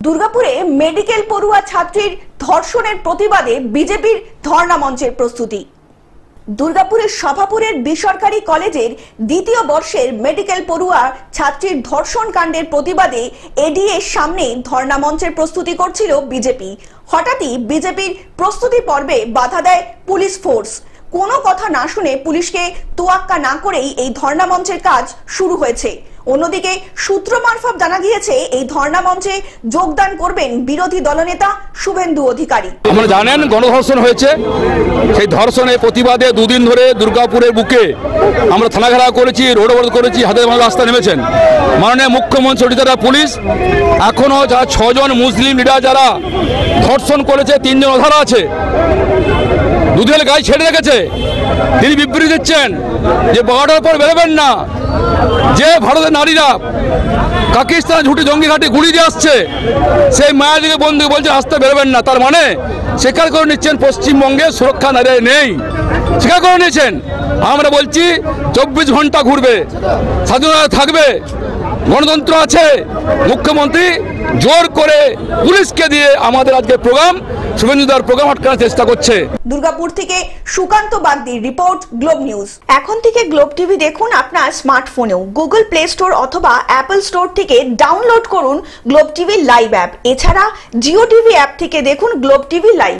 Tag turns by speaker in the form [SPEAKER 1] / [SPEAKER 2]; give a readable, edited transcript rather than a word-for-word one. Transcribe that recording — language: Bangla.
[SPEAKER 1] দুর্গাপুরে মেডিকেল পড়ুয়া ছাত্রীর ধর্ষণের প্রতিবাদে বিজেপির ধর্ণা মঞ্চের প্রস্তুতি। দুর্গাপুরের সভাপুরের বেসরকারি কলেজের দ্বিতীয় বর্ষের মেডিকেল পড়ুয়া ছাত্রীর ধর্ষণ কাণ্ডের প্রতিবাদে এডিএর সামনে ধর্ণা মঞ্চের প্রস্তুতি করছিল বিজেপি। হঠাৎই বিজেপির প্রস্তুতি পর্বে বাধা দেয় পুলিশ ফোর্স। কোনো কথা না শুনে পুলিশকে তোয়াক্কা না করেই এই ধর্ণা মঞ্চের কাজ শুরু হয়েছে। অন্যদিকে সূত্র মারফত জানা গিয়েছে এই ধর্ণা মঞ্চে যোগদান করবেন বিরোধী দলনেতা শুভেন্দু অধিকারী।
[SPEAKER 2] আপনারা জানেন গণধর্ষণ হয়েছে, সেই ধর্ষণের প্রতিবাদে দুদিন ধরে দুর্গাপুরের বুকে আমরা থানা ঘেরাও করেছি, রোড অবরোধ করেছি, হাতের মানুষ রাস্তা নেমেছেন। মাননীয় মুখ্যমন্ত্রী অডিতারা পুলিশ এখনো যারা 6 জন মুসলিম লিডার যারা ধর্ষণ করেছে, 3 জন অধারা আছে, দুধের গায়ে ছেড়ে রেখেছে। তিনি বিবৃতি দিচ্ছেন যে 12টার পর বেরোবেন না। যে ভারতের নারীরা পাকিস্তান ঝুটি জঙ্গি ঘাটে গুলি দিয়ে আসছে, সেই মায়াদিকে বন্ধু বলছে আসতে বেরোবেন না। তার মানে স্বীকার করে নিচ্ছেন পশ্চিমবঙ্গে সুরক্ষা নারী নেই, স্বীকার করে নিয়েছেন। আমরা বলছি 24 ঘন্টা ঘুরবে, স্বাধীনতা থাকবে, গণতন্ত্র আছে। মুখ্যমন্ত্রী জোর করে পুলিশকে দিয়ে আমাদের আজকে প্রোগ্রাম, শুভেন্দুদার প্রোগ্রাম আটকানোর চেষ্টা করছে।
[SPEAKER 1] দুর্গাপুর থেকে সুকান্ত বাগদির রিপোর্ট, গ্লোব নিউজ। এখন থেকে গ্লোব টিভি দেখুন আপনার স্মার্টফোনেও। গুগল প্লে স্টোর অথবা অ্যাপল স্টোর থেকে ডাউনলোড করুন গ্লোব টিভি লাইভ অ্যাপ। এছাড়া জিও টিভি অ্যাপ থেকে দেখুন গ্লোব টিভি লাইভ।